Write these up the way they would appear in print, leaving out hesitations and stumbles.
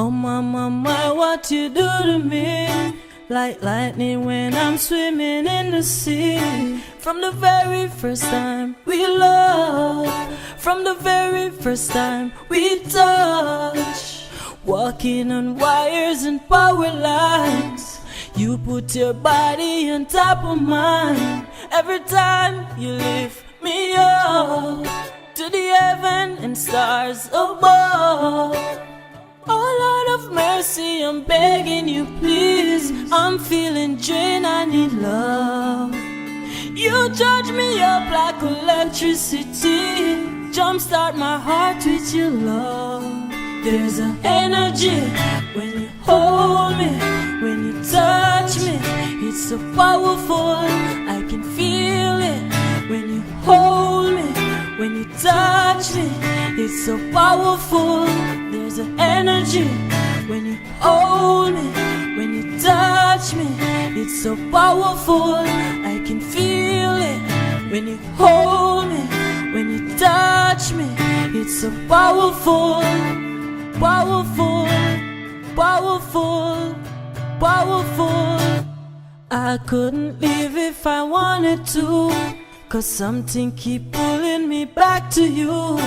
Oh my, what you do to me? Like lightning when I'm swimming in the sea. From the very first time we loved, from the very first time we touched, walking on wires and power lines. You put your body on top of mine. Every time you lift me up to the heaven and stars above. Oh Lord of mercy, I'm begging you please. I'm feeling drained, I need love. You charge me up like electricity. Jumpstart my heart with your love. There's an energy when you hold me, when you touch me. It's so powerful, I can feel it. When you hold me, when you touch me, it's so powerful. There's an energy when you hold me, when you touch me. It's so powerful, I can feel it. When you hold me, when you touch me, it's so powerful, powerful, powerful, powerful. I couldn't leave if I wanted to, 'cause something keep pulling me back to you.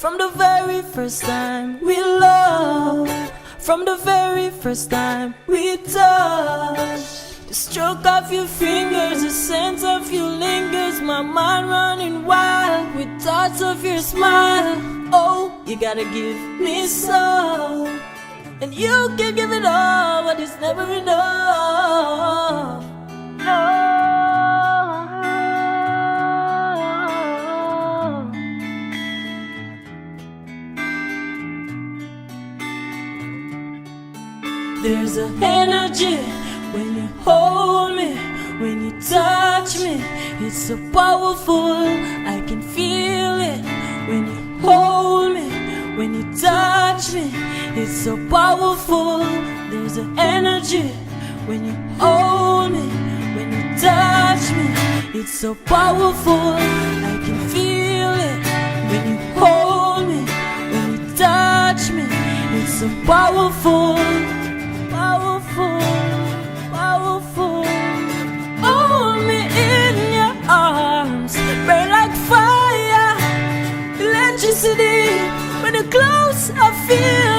From the very first time we loved, from the very first time we touched, the stroke of your fingers, the scent of you lingers. My mind running wild with thoughts of your smile. Oh, you gotta give me some, and you can give it all, but it's never enough. No. There's an energy when you hold me, when you touch me. It's so powerful, I can feel it. When you hold me, when you touch me, it's so powerful. There's an energy when you hold me, when you touch me. It's so powerful, I can feel it. When you hold me, when you touch me, it's so powerful. Powerful, powerful. Hold me in your arms, burn like fire, electricity. When you're close, I feel